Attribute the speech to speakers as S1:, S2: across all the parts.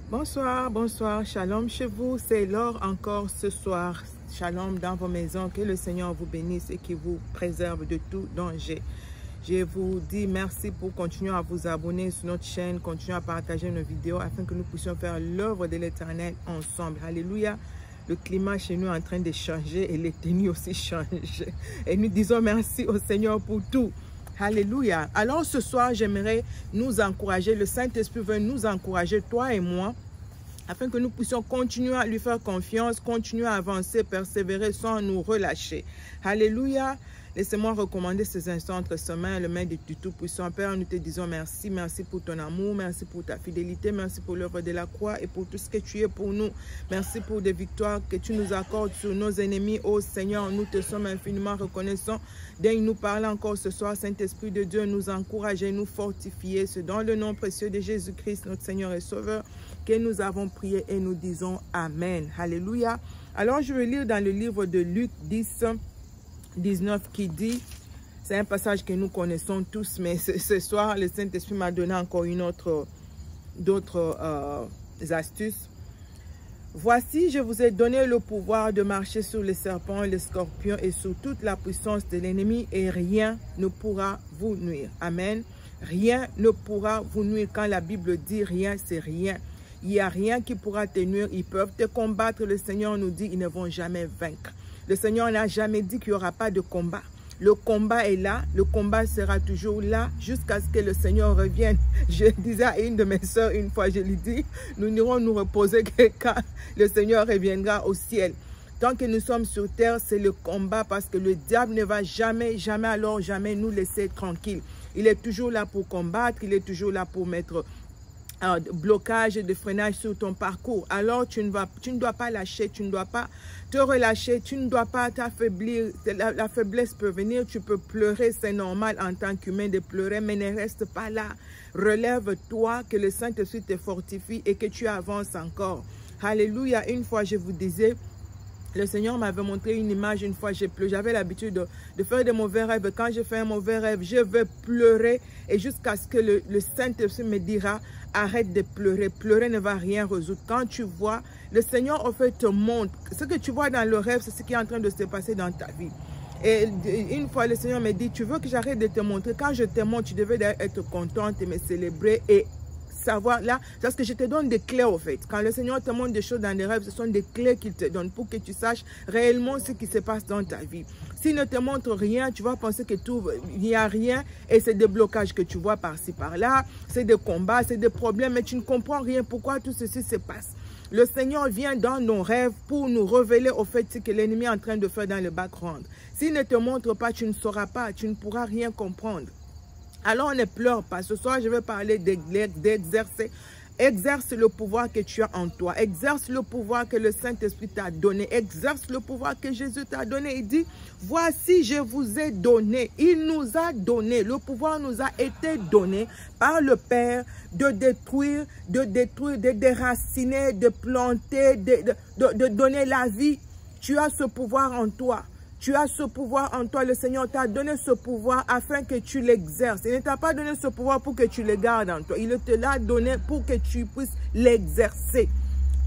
S1: Bonsoir, bonsoir, shalom chez vous, c'est l'heure encore ce soir, shalom dans vos maisons, que le Seigneur vous bénisse et qu'il vous préserve de tout danger. Je vous dis merci pour continuer à vous abonner sur notre chaîne, continuer à partager nos vidéos afin que nous puissions faire l'œuvre de l'Éternel ensemble. Alléluia. Le climat chez nous est en train de changer et les tenues aussi changent. Et nous disons merci au Seigneur pour tout. Alléluia. Alors ce soir, j'aimerais nous encourager. Le Saint-Esprit veut nous encourager, toi et moi, afin que nous puissions continuer à lui faire confiance, continuer à avancer, persévérer sans nous relâcher. Alléluia. Laissez-moi recommander ces instants entre ses mains, le main du Tout-Puissant. Père, nous te disons merci. Merci pour ton amour, merci pour ta fidélité, merci pour l'œuvre de la croix et pour tout ce que tu es pour nous. Merci pour des victoires que tu nous accordes sur nos ennemis. Oh Seigneur, nous te sommes infiniment reconnaissants. Daigne nous parler encore ce soir, Saint-Esprit de Dieu, nous encourager, nous fortifier. C'est dans le nom précieux de Jésus-Christ, notre Seigneur et Sauveur, que nous avons prié et nous disons Amen. Alléluia. Alors je vais lire dans le livre de Luc 10, 19 qui dit, c'est un passage que nous connaissons tous, mais ce soir, le Saint-Esprit m'a donné encore d'autres astuces. Voici, je vous ai donné le pouvoir de marcher sur les serpents, les scorpions et sur toute la puissance de l'ennemi et rien ne pourra vous nuire. Amen. Rien ne pourra vous nuire. Quand la Bible dit rien, c'est rien. Il n'y a rien qui pourra te nuire. Ils peuvent te combattre. Le Seigneur nous dit, ils ne vont jamais vaincre. Le Seigneur n'a jamais dit qu'il n'y aura pas de combat. Le combat est là, le combat sera toujours là jusqu'à ce que le Seigneur revienne. Je disais à une de mes soeurs une fois, je lui dis, nous n'irons nous reposer que quand le Seigneur reviendra au ciel. Tant que nous sommes sur terre, c'est le combat parce que le diable ne va jamais, jamais alors jamais nous laisser tranquilles. Il est toujours là pour combattre, il est toujours là pour mettre blocage et de freinage sur ton parcours. Alors tu ne dois pas lâcher, tu ne dois pas te relâcher, tu ne dois pas t'affaiblir. La faiblesse peut venir, tu peux pleurer, c'est normal en tant qu'humain de pleurer, mais ne reste pas là. Relève-toi, que le Saint-Esprit te fortifie et que tu avances encore. Alléluia. Une fois je vous disais, le Seigneur m'avait montré une image une fois, j'avais l'habitude de faire de mauvais rêves. Quand je fais un mauvais rêve, je vais pleurer et jusqu'à ce que le Saint-Esprit me dira, arrête de pleurer, pleurer ne va rien résoudre. Quand tu vois, le Seigneur en fait te montre, ce que tu vois dans le rêve, c'est ce qui est en train de se passer dans ta vie. Et une fois, le Seigneur me dit, tu veux que j'arrête de te montrer? Quand je te montre, tu devais être contente et me célébrer et savoir là, parce que je te donne des clés au fait. Quand le Seigneur te montre des choses dans les rêves, ce sont des clés qu'il te donne pour que tu saches réellement ce qui se passe dans ta vie. S'il ne te montre rien, tu vas penser que il n'y a rien et c'est des blocages que tu vois par-ci par-là, c'est des combats, c'est des problèmes, mais tu ne comprends rien pourquoi tout ceci se passe. Le Seigneur vient dans nos rêves pour nous révéler au fait ce que l'ennemi est en train de faire dans le background. S'il ne te montre pas, tu ne sauras pas, tu ne pourras rien comprendre. Alors ne pleure pas. Ce soir, je vais parler d'exercer. Exerce le pouvoir que tu as en toi. Exerce le pouvoir que le Saint-Esprit t'a donné. Exerce le pouvoir que Jésus t'a donné. Il dit, voici, je vous ai donné. Il nous a donné. Le pouvoir nous a été donné par le Père de détruire, de déraciner, de planter, de donner la vie. Tu as ce pouvoir en toi. Tu as ce pouvoir en toi. Le Seigneur t'a donné ce pouvoir afin que tu l'exerces. Il ne t'a pas donné ce pouvoir pour que tu le gardes en toi. Il te l'a donné pour que tu puisses l'exercer.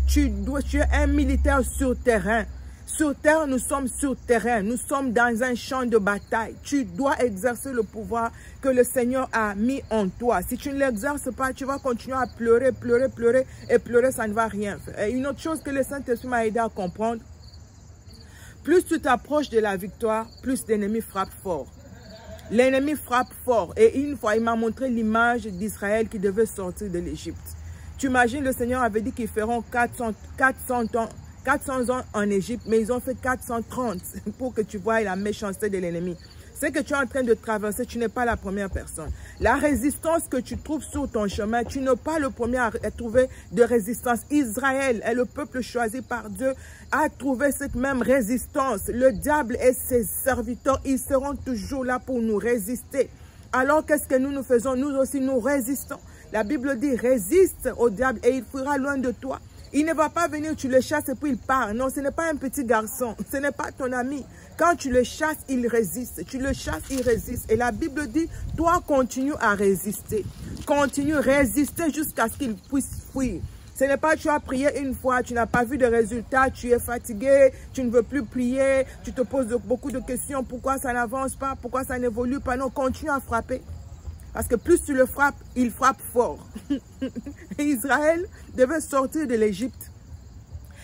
S1: Tu es un militaire sur terrain. Sur terre, nous sommes sur terrain. Nous sommes dans un champ de bataille. Tu dois exercer le pouvoir que le Seigneur a mis en toi. Si tu ne l'exerces pas, tu vas continuer à pleurer, pleurer, pleurer. Et pleurer, ça ne va rien faire. Et une autre chose que le Saint-Esprit m'a aidé à comprendre, plus tu t'approches de la victoire, plus l'ennemi frappe fort. L'ennemi frappe fort. Et une fois, il m'a montré l'image d'Israël qui devait sortir de l'Égypte. Tu imagines, le Seigneur avait dit qu'ils feront 400 ans en Égypte, mais ils ont fait 430 pour que tu vois la méchanceté de l'ennemi. Ce que tu es en train de traverser, tu n'es pas la première personne. La résistance que tu trouves sur ton chemin, tu n'es pas le premier à trouver de résistance. Israël est le peuple choisi par Dieu à trouver cette même résistance. Le diable et ses serviteurs, ils seront toujours là pour nous résister. Alors qu'est-ce que nous faisons? Nous aussi, nous résistons. La Bible dit, résiste au diable et il fuira loin de toi. Il ne va pas venir, tu le chasses et puis il part. Non, ce n'est pas un petit garçon. Ce n'est pas ton ami. Quand tu le chasses, il résiste. Tu le chasses, il résiste. Et la Bible dit, toi, continue à résister. Continue à résister jusqu'à ce qu'il puisse fuir. Ce n'est pas tu as prié une fois, tu n'as pas vu de résultat, tu es fatigué, tu ne veux plus prier, tu te poses beaucoup de questions, pourquoi ça n'avance pas, pourquoi ça n'évolue pas. Non, continue à frapper. Parce que plus tu le frappes, il frappe fort. Israël devait sortir de l'Égypte.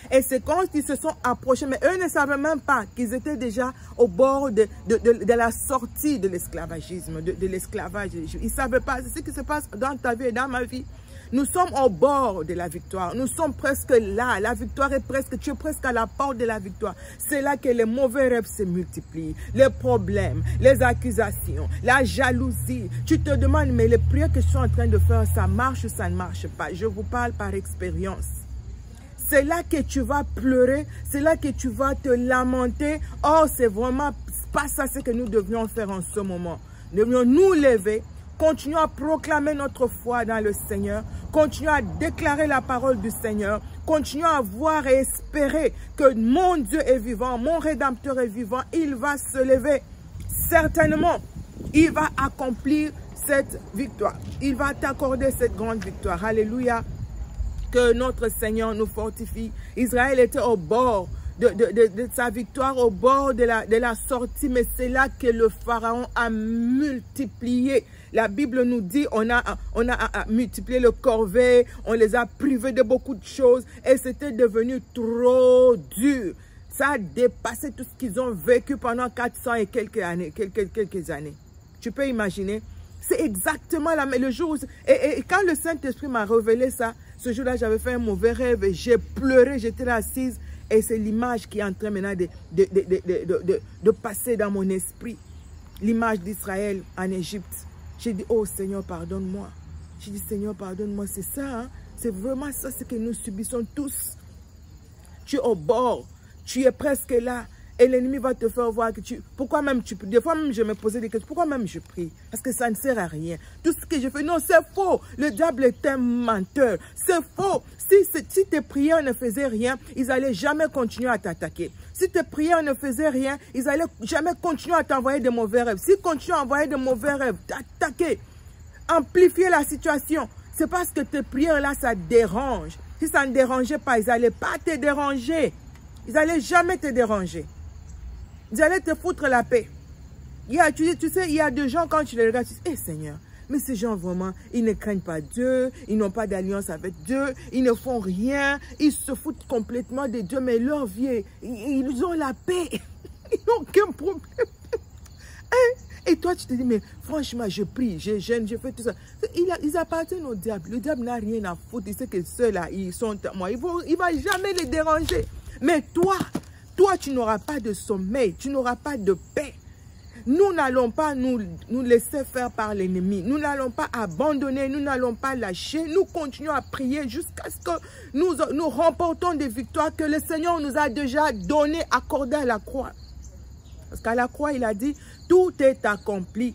S1: Et c'est quand ils se sont approchés, mais eux ne savaient même pas qu'ils étaient déjà au bord de la sortie de l'esclavagisme, de l'esclavage. Ils ne savaient pas. C'est ce qui se passe dans ta vie et dans ma vie. Nous sommes au bord de la victoire. Nous sommes presque là. La victoire est presque, tu es presque à la porte de la victoire. C'est là que les mauvais rêves se multiplient. Les problèmes, les accusations, la jalousie. Tu te demandes, mais les prières que je suis en train de faire, ça marche ou ça ne marche pas? Je vous parle par expérience. C'est là que tu vas pleurer. C'est là que tu vas te lamenter. Oh, c'est vraiment pas ça ce que nous devions faire en ce moment. Nous devions nous lever. Continuons à proclamer notre foi dans le Seigneur. Continuons à déclarer la parole du Seigneur. Continuons à voir et espérer que mon Dieu est vivant, mon Rédempteur est vivant. Il va se lever. Certainement, il va accomplir cette victoire. Il va t'accorder cette grande victoire. Alléluia. Que notre Seigneur nous fortifie. Israël était au bord de sa victoire, au bord de la sortie, mais c'est là que le Pharaon a multiplié. La Bible nous dit, on a multiplié le corvée, on les a privés de beaucoup de choses et c'était devenu trop dur. Ça a dépassé tout ce qu'ils ont vécu pendant 400 et quelques années. Tu peux imaginer? C'est exactement le jour où... Et quand le Saint-Esprit m'a révélé ça, ce jour-là, j'avais fait un mauvais rêve et j'ai pleuré, j'étais là assise. Et c'est l'image qui est en train maintenant de passer dans mon esprit. L'image d'Israël en Égypte. J'ai dit, oh Seigneur, pardonne-moi. J'ai dit, Seigneur, pardonne-moi. C'est ça, hein? C'est vraiment ça, ce que nous subissons tous. Tu es au bord. Tu es presque là. Et l'ennemi va te faire voir que tu... Pourquoi même tu pries? Des fois même je me posais des questions. Pourquoi même je prie? Parce que ça ne sert à rien. Tout ce que je fais, non, c'est faux. Le diable est un menteur. C'est faux. Si tes prières ne faisaient rien, ils n'allaient jamais continuer à t'attaquer. Si tes prières ne faisaient rien, ils n'allaient jamais continuer à t'envoyer de mauvais rêves. S'ils continuent à envoyer de mauvais rêves, t'attaquer, amplifier la situation, c'est parce que tes prières là, ça dérange. Si ça ne dérangeait pas, ils n'allaient pas te déranger. Ils n'allaient jamais te déranger. Ils allaient te foutre la paix. Tu sais, il y a des gens, quand tu les regardes, tu dis, hey, Seigneur, mais ces gens vraiment, ils ne craignent pas Dieu, ils n'ont pas d'alliance avec Dieu, ils ne font rien, ils se foutent complètement de Dieu, mais leur vie, ils ont la paix. Ils n'ont aucun problème. Et toi, tu te dis, mais franchement, je prie, je jeûne, je fais tout ça. Ils appartiennent au diable. Le diable n'a rien à foutre. Il sait que ceux-là, ils sont à moi. Il ne va jamais les déranger. Mais toi, tu n'auras pas de sommeil, tu n'auras pas de paix. Nous n'allons pas nous laisser faire par l'ennemi. Nous n'allons pas abandonner, nous n'allons pas lâcher. Nous continuons à prier jusqu'à ce que nous remportons des victoires que le Seigneur nous a déjà données, accordées à la croix. Parce qu'à la croix, il a dit, tout est accompli.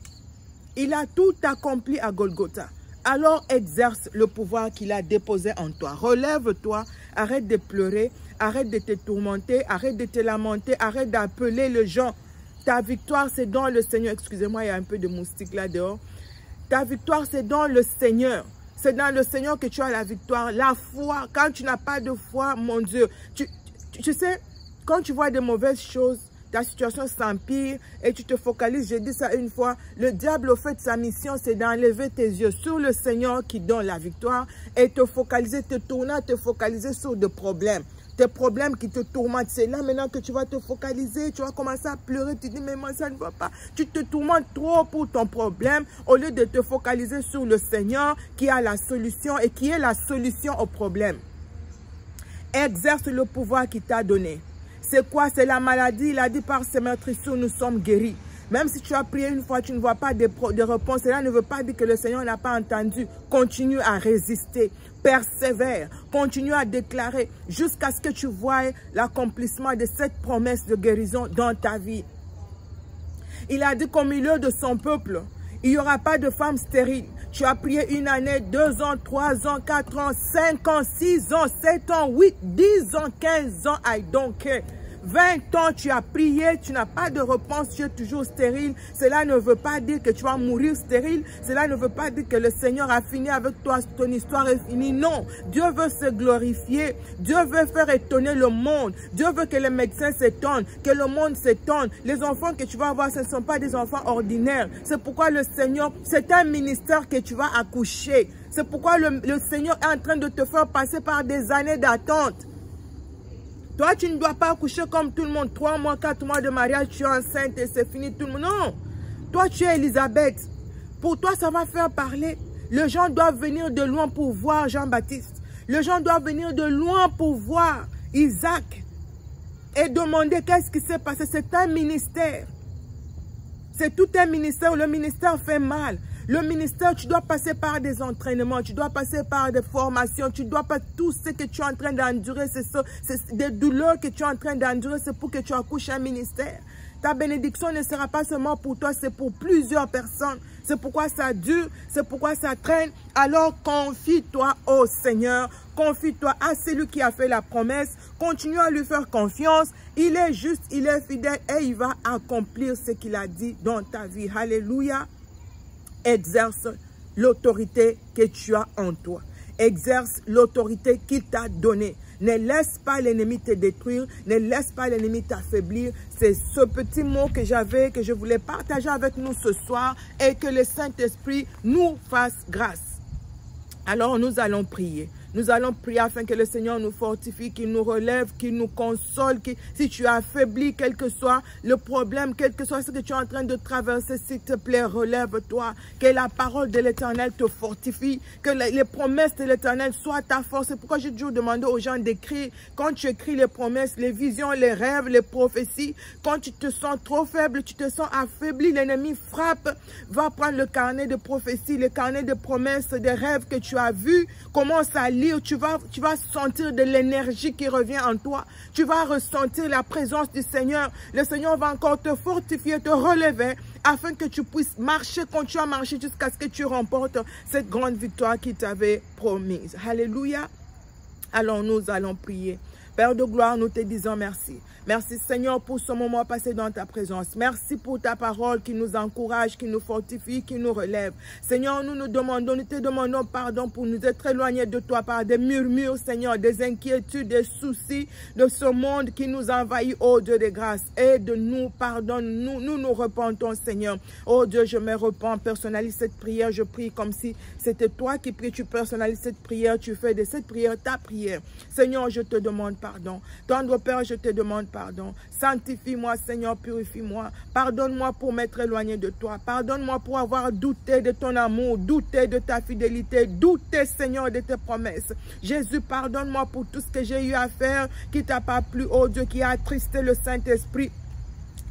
S1: Il a tout accompli à Golgotha. Alors exerce le pouvoir qu'il a déposé en toi. Relève-toi, arrête de pleurer, arrête de te tourmenter, arrête de te lamenter, arrête d'appeler les gens. Ta victoire, c'est dans le Seigneur. Excusez-moi, il y a un peu de moustique là dehors. Ta victoire, c'est dans le Seigneur. C'est dans le Seigneur que tu as la victoire. La foi, quand tu n'as pas de foi, mon Dieu. Tu sais, quand tu vois de mauvaises choses, ta situation s'empire et tu te focalises. J'ai dit ça une fois. Le diable, au fait, sa mission, c'est d'enlever tes yeux sur le Seigneur qui donne la victoire et te focaliser, te focaliser sur des problèmes. Tes problèmes qui te tourmentent, c'est là maintenant que tu vas te focaliser, tu vas commencer à pleurer, tu te dis mais moi ça ne va pas. Tu te tourmentes trop pour ton problème au lieu de te focaliser sur le Seigneur qui a la solution et qui est la solution au problème. Exerce le pouvoir qu'il t'a donné. C'est quoi? C'est la maladie. Il a dit par ses meurtrissures nous sommes guéris. Même si tu as prié une fois, tu ne vois pas de réponse. Cela ne veut pas dire que le Seigneur n'a pas entendu. Continue à résister. Persévère. Continue à déclarer jusqu'à ce que tu voies l'accomplissement de cette promesse de guérison dans ta vie. Il a dit qu'au milieu de son peuple, il n'y aura pas de femme stérile. Tu as prié 1 année, 2 ans, 3 ans, 4 ans, 5 ans, 6 ans, 7 ans, 8, 10 ans, 15 ans. I don't care. 20 ans, tu as prié, tu n'as pas de réponse, tu es toujours stérile. Cela ne veut pas dire que tu vas mourir stérile. Cela ne veut pas dire que le Seigneur a fini avec toi, ton histoire est finie. Non, Dieu veut se glorifier. Dieu veut faire étonner le monde. Dieu veut que les médecins s'étonnent, que le monde s'étonne. Les enfants que tu vas avoir, ce ne sont pas des enfants ordinaires. C'est pourquoi le Seigneur, c'est un ministère que tu vas accoucher. C'est pourquoi le Seigneur est en train de te faire passer par des années d'attente. Toi, tu ne dois pas accoucher comme tout le monde. 3 mois, 4 mois de mariage, tu es enceinte et c'est fini tout le monde. Non. Toi, tu es Élisabeth. Pour toi, ça va faire parler. Les gens doivent venir de loin pour voir Jean-Baptiste. Les gens doivent venir de loin pour voir Isaac. Et demander qu'est-ce qui s'est passé. C'est un ministère. C'est tout un ministère. Le ministère fait mal. Le ministère, tu dois passer par des entraînements, tu dois passer par des formations, tu dois pas tout ce que tu es en train d'endurer, c'est des douleurs que tu es en train d'endurer, c'est pour que tu accouches un ministère. Ta bénédiction ne sera pas seulement pour toi, c'est pour plusieurs personnes. C'est pourquoi ça dure, c'est pourquoi ça traîne. Alors confie-toi au Seigneur, confie-toi à celui qui a fait la promesse, continue à lui faire confiance. Il est juste, il est fidèle et il va accomplir ce qu'il a dit dans ta vie. Alléluia. Exerce l'autorité que tu as en toi. Exerce l'autorité qu'il t'a donnée. Ne laisse pas l'ennemi te détruire. Ne laisse pas l'ennemi t'affaiblir. C'est ce petit mot que j'avais, que je voulais partager avec nous ce soir. Et que le Saint-Esprit nous fasse grâce. Alors nous allons prier. Nous allons prier afin que le Seigneur nous fortifie, qu'il nous relève, qu'il nous console. Si tu as affaibli, quel que soit le problème, quel que soit ce que tu es en train de traverser, s'il te plaît, relève-toi. Que la parole de l'Éternel te fortifie. Que les promesses de l'Éternel soient ta force. C'est pourquoi j'ai toujours demandé aux gens d'écrire. Quand tu écris les promesses, les visions, les rêves, les prophéties, quand tu te sens trop faible, tu te sens affaibli, l'ennemi frappe, va prendre le carnet de prophéties, le carnet de promesses, des rêves que tu as vus, commence à lire, tu vas sentir de l'énergie qui revient en toi. Tu vas ressentir la présence du Seigneur. Le Seigneur va encore te fortifier, te relever, afin que tu puisses marcher, continuer à marcher jusqu'à ce que tu remportes cette grande victoire qu'il t'avait promise. Alléluia. Alors nous allons prier. Père de gloire, nous te disons merci. Merci Seigneur pour ce moment passé dans ta présence. Merci pour ta parole qui nous encourage, qui nous fortifie, qui nous relève. Seigneur, nous te demandons pardon pour nous être éloignés de toi par des murmures, Seigneur, des inquiétudes, des soucis de ce monde qui nous envahit, oh Dieu de grâce. Aide-nous, pardonne-nous, nous repentons, Seigneur. Oh Dieu, je me repens, personnalise cette prière, je prie comme si c'était toi qui pries, tu personnalises cette prière, tu fais de cette prière ta prière. Seigneur, je te demande pardon. Tendre Père, je te demande pardon. Sanctifie-moi, Seigneur, purifie-moi. Pardonne-moi pour m'être éloigné de toi. Pardonne-moi pour avoir douté de ton amour, douté de ta fidélité, douté, Seigneur, de tes promesses. Jésus, pardonne-moi pour tout ce que j'ai eu à faire qui t'a pas plu, oh Dieu, qui a attristé le Saint-Esprit.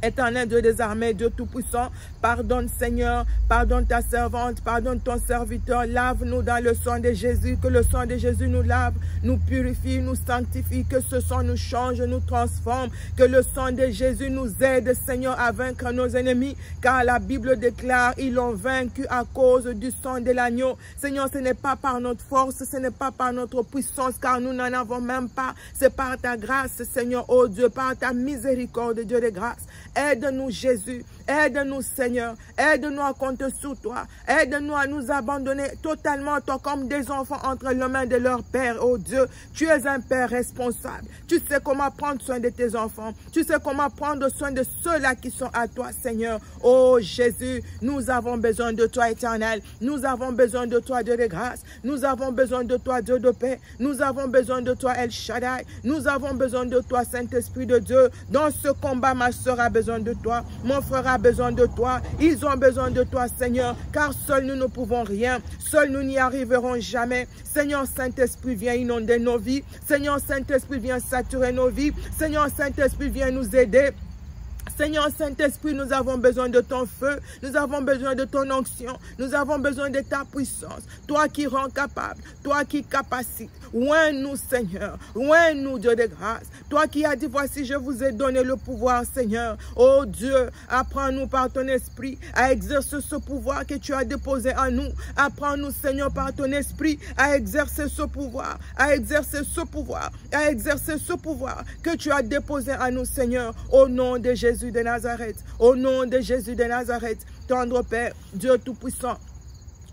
S1: Éternel Dieu des armées, Dieu Tout-Puissant, pardonne Seigneur, pardonne ta servante, pardonne ton serviteur, lave-nous dans le sang de Jésus, que le sang de Jésus nous lave, nous purifie, nous sanctifie, que ce sang nous change, nous transforme, que le sang de Jésus nous aide, Seigneur, à vaincre nos ennemis, car la Bible déclare, ils l'ont vaincu à cause du sang de l'agneau. Seigneur, ce n'est pas par notre force, ce n'est pas par notre puissance, car nous n'en avons même pas, c'est par ta grâce, Seigneur, oh Dieu, par ta miséricorde, Dieu de grâce. Aide-nous Jésus, aide-nous Seigneur, aide-nous à compter sur toi, aide-nous à nous abandonner totalement toi comme des enfants entre les mains de leur Père. Oh Dieu, tu es un Père responsable, tu sais comment prendre soin de tes enfants, tu sais comment prendre soin de ceux-là qui sont à toi Seigneur. Oh Jésus, nous avons besoin de toi Éternel, nous avons besoin de toi Dieu de grâce, nous avons besoin de toi Dieu de paix, nous avons besoin de toi El Shaddai, nous avons besoin de toi Saint-Esprit de Dieu. Dans ce combat, ma soeur a besoin de toi, mon frère a besoin de toi, ils ont besoin de toi Seigneur, car seuls nous ne pouvons rien, seuls nous n'y arriverons jamais. Seigneur Saint-Esprit, viens inonder nos vies, Seigneur Saint-Esprit, viens saturer nos vies, Seigneur Saint-Esprit, viens nous aider. Seigneur Saint-Esprit, nous avons besoin de ton feu, nous avons besoin de ton onction, nous avons besoin de ta puissance. Toi qui rends capable, toi qui capacites. Oins-nous, Seigneur, oins-nous, Dieu de grâce. Toi qui as dit, voici, je vous ai donné le pouvoir, Seigneur. Oh Dieu, apprends-nous par ton esprit à exercer ce pouvoir que tu as déposé en nous. Apprends-nous, Seigneur, par ton esprit à exercer ce pouvoir, à exercer ce pouvoir, à exercer ce pouvoir que tu as déposé en nous, Seigneur, au nom de Jésus de Nazareth, au nom de Jésus de Nazareth, tendre Père, Dieu Tout-Puissant,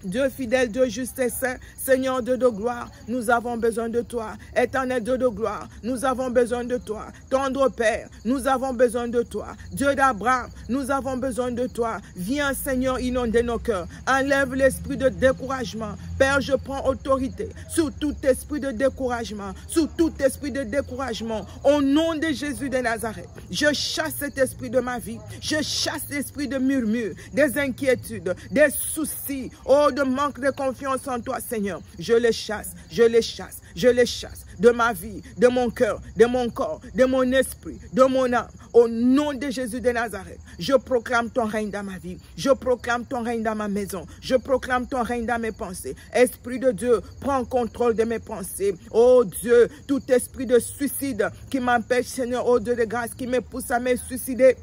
S1: Dieu fidèle, Dieu juste et saint, Seigneur Dieu de gloire, nous avons besoin de toi. Éternel Dieu de gloire, nous avons besoin de toi. Tendre Père, nous avons besoin de toi. Dieu d'Abraham, nous avons besoin de toi. Viens Seigneur inonder nos cœurs. Enlève l'esprit de découragement. Père, je prends autorité sur tout esprit de découragement, sur tout esprit de découragement. Au nom de Jésus de Nazareth, je chasse cet esprit de ma vie. Je chasse l'esprit de murmure, des inquiétudes, des soucis. Oh, de manque de confiance en toi, Seigneur. Je les chasse, je les chasse, je les chasse de ma vie, de mon cœur, de mon corps, de mon esprit, de mon âme. Au nom de Jésus de Nazareth, je proclame ton règne dans ma vie. Je proclame ton règne dans ma maison. Je proclame ton règne dans mes pensées. Esprit de Dieu, prends contrôle de mes pensées. Oh Dieu, tout esprit de suicide qui m'empêche, Seigneur, oh Dieu de grâce, qui me pousse à me suicider,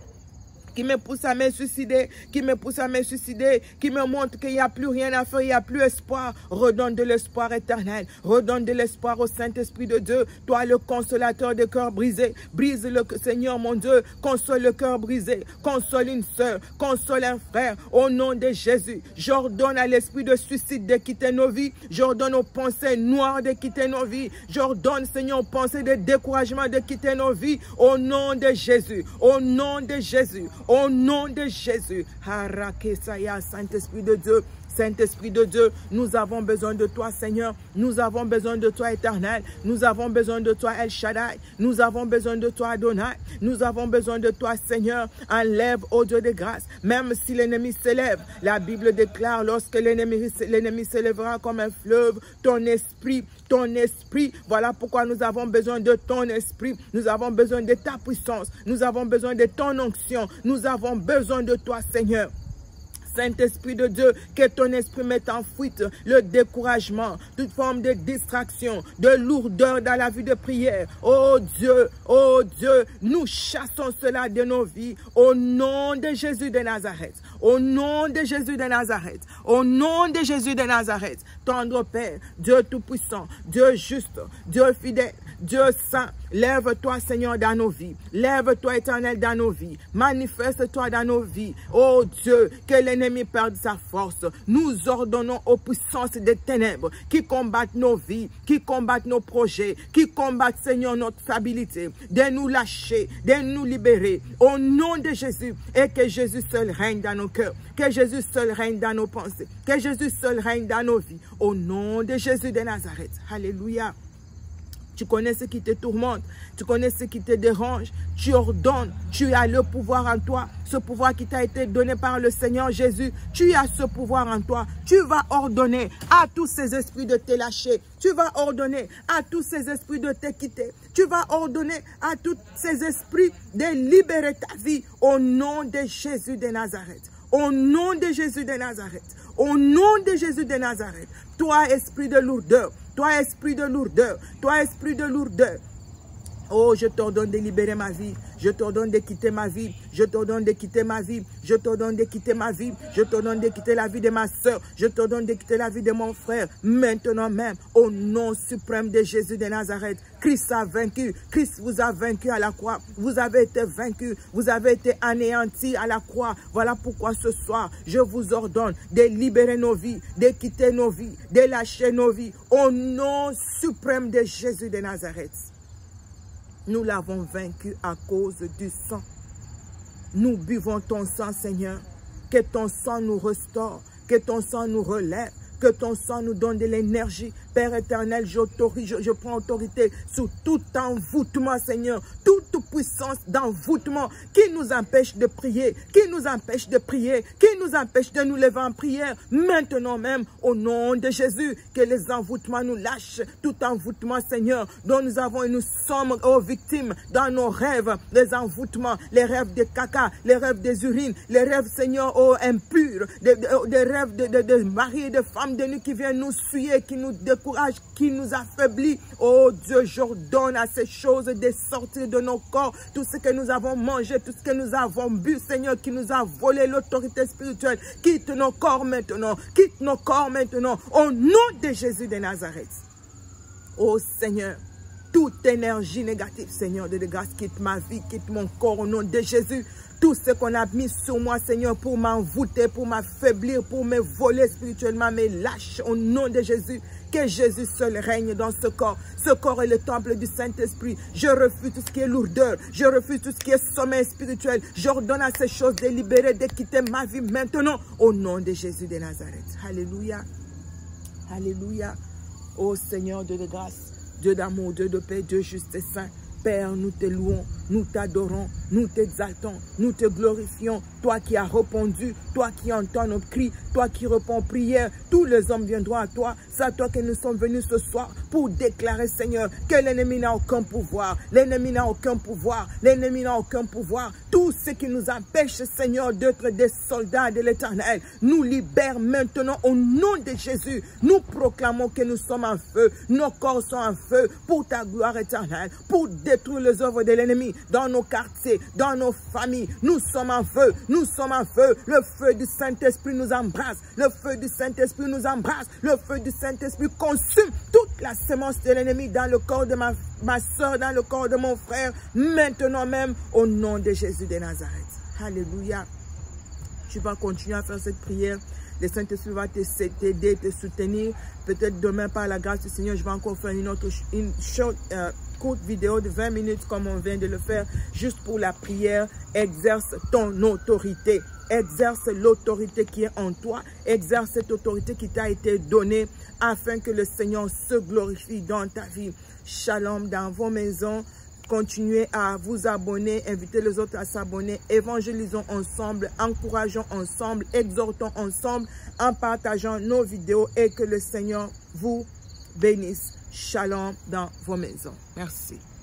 S1: qui me pousse à me suicider, qui me pousse à me suicider, qui me montre qu'il n'y a plus rien à faire, il n'y a plus espoir. Redonne de l'espoir éternel, redonne de l'espoir au Saint-Esprit de Dieu, toi le consolateur de cœur brisé. Brise le Seigneur mon Dieu, console le cœur brisé, console une sœur, console un frère, au nom de Jésus. J'ordonne à l'esprit de suicide de quitter nos vies, j'ordonne aux pensées noires de quitter nos vies, j'ordonne Seigneur aux pensées de découragement de quitter nos vies, au nom de Jésus, au nom de Jésus. Au nom de Jésus, Saint-Esprit de Dieu, Saint-Esprit de Dieu, nous avons besoin de toi, Seigneur. Nous avons besoin de toi, Éternel. Nous avons besoin de toi, El Shaddai. Nous avons besoin de toi, Adonai. Nous avons besoin de toi, Seigneur. Enlève, ô Dieu de grâce, même si l'ennemi s'élève. La Bible déclare, lorsque l'ennemi s'élèvera comme un fleuve, ton esprit, voilà pourquoi nous avons besoin de ton esprit. Nous avons besoin de ta puissance. Nous avons besoin de ton onction. Nous avons besoin de toi, Seigneur. Saint-Esprit de Dieu, que ton esprit mette en fuite le découragement, toute forme de distraction, de lourdeur dans la vie de prière. Oh Dieu, nous chassons cela de nos vies au nom de Jésus de Nazareth. Au nom de Jésus de Nazareth. Au nom de Jésus de Nazareth. Tendre Père, Dieu Tout-Puissant, Dieu juste, Dieu fidèle, Dieu saint, lève-toi Seigneur dans nos vies. Lève-toi Éternel dans nos vies. Manifeste-toi dans nos vies. Oh Dieu, que l'ennemi perde sa force. Nous ordonnons aux puissances des ténèbres qui combattent nos vies, qui combattent nos projets, qui combattent Seigneur notre stabilité, de nous lâcher, de nous libérer. Au nom de Jésus, et que Jésus seul règne dans nos cœurs. Que Jésus seul règne dans nos pensées. Que Jésus seul règne dans nos vies. Au nom de Jésus de Nazareth. Alléluia. Tu connais ce qui te tourmente, tu connais ce qui te dérange, tu ordonnes, tu as le pouvoir en toi, ce pouvoir qui t'a été donné par le Seigneur Jésus, tu as ce pouvoir en toi, tu vas ordonner à tous ces esprits de te lâcher, tu vas ordonner à tous ces esprits de te quitter, tu vas ordonner à tous ces esprits de libérer ta vie au nom de Jésus de Nazareth. Au nom de Jésus de Nazareth, au nom de Jésus de Nazareth, toi esprit de lourdeur, toi esprit de lourdeur, toi esprit de lourdeur, oh, je t'ordonne de libérer ma vie. Je t'ordonne de quitter ma vie. Je t'ordonne de quitter ma vie. Je t'ordonne de quitter ma vie. Je t'ordonne de quitter la vie de ma soeur. Je t'ordonne de quitter la vie de mon frère. Maintenant même, au nom suprême de Jésus de Nazareth, Christ a vaincu. Christ vous a vaincu à la croix. Vous avez été vaincu. Vous avez été anéanti à la croix. Voilà pourquoi ce soir, je vous ordonne de libérer nos vies, de quitter nos vies, de lâcher nos vies. Au nom suprême de Jésus de Nazareth. Nous l'avons vaincu à cause du sang. Nous buvons ton sang, Seigneur. Que ton sang nous restaure, que ton sang nous relève, que ton sang nous donne de l'énergie, Père éternel, je prends autorité sur tout envoûtement, Seigneur, toute puissance d'envoûtement qui nous empêche de prier, qui nous empêche de prier, qui nous empêche de nous lever en prière. Maintenant même, au nom de Jésus, que les envoûtements nous lâchent, tout envoûtement, Seigneur, dont nous avons et nous sommes victimes dans nos rêves, les envoûtements, les rêves de caca, les rêves des urines, les rêves, Seigneur, impurs, des rêves de maris et de femmes de nuit qui viennent nous suyer, qui nous découragent, qui nous affaiblit. Oh Dieu, j'ordonne à ces choses de sortir de nos corps, tout ce que nous avons mangé, tout ce que nous avons bu, Seigneur, qui nous a volé l'autorité spirituelle. Quitte nos corps maintenant, quitte nos corps maintenant, au nom de Jésus de Nazareth. Oh Seigneur, toute énergie négative, Seigneur de grâce, quitte ma vie, quitte mon corps au nom de Jésus. Tout ce qu'on a mis sur moi, Seigneur, pour m'envoûter, pour m'affaiblir, pour me voler spirituellement, me lâche au nom de Jésus. Que Jésus seul règne dans ce corps. Ce corps est le temple du Saint-Esprit. Je refuse tout ce qui est lourdeur. Je refuse tout ce qui est sommeil spirituel. J'ordonne à ces choses de libérer, de quitter ma vie maintenant au nom de Jésus de Nazareth. Alléluia. Alléluia. Ô Seigneur, Dieu de grâce, Dieu d'amour, Dieu de paix, Dieu juste et saint. Père, nous te louons, nous t'adorons, nous t'exaltons, nous te glorifions. Toi qui as répondu, toi qui entends nos cris, toi qui réponds aux prières, tous les hommes viendront à toi. C'est à toi que nous sommes venus ce soir pour déclarer, Seigneur, que l'ennemi n'a aucun pouvoir. L'ennemi n'a aucun pouvoir. L'ennemi n'a aucun pouvoir. Tout ce qui nous empêche, Seigneur, d'être des soldats de l'Éternel, nous libère maintenant au nom de Jésus. Nous proclamons que nous sommes en feu. Nos corps sont en feu pour ta gloire éternelle, pour détruire les œuvres de l'ennemi dans nos quartiers, dans nos familles. Nous sommes en feu. Nous sommes en feu. Le feu du Saint-Esprit nous embrasse. Le feu du Saint-Esprit nous embrasse. Le feu du Saint-Esprit consume toute la semence de l'ennemi dans le corps de ma soeur, dans le corps de mon frère, maintenant même, au nom de Jésus de Nazareth. Alléluia. Tu vas continuer à faire cette prière. Le Saint-Esprit va t'aider, te soutenir. Peut-être demain, par la grâce du Seigneur, je vais encore faire une courte vidéo de 20 minutes comme on vient de le faire, juste pour la prière. Exerce ton autorité. Exerce l'autorité qui est en toi. Exerce cette autorité qui t'a été donnée afin que le Seigneur se glorifie dans ta vie. Shalom dans vos maisons. Continuez à vous abonner, invitez les autres à s'abonner, évangélisons ensemble, encourageons ensemble, exhortons ensemble en partageant nos vidéos et que le Seigneur vous bénisse. Shalom dans vos maisons. Merci.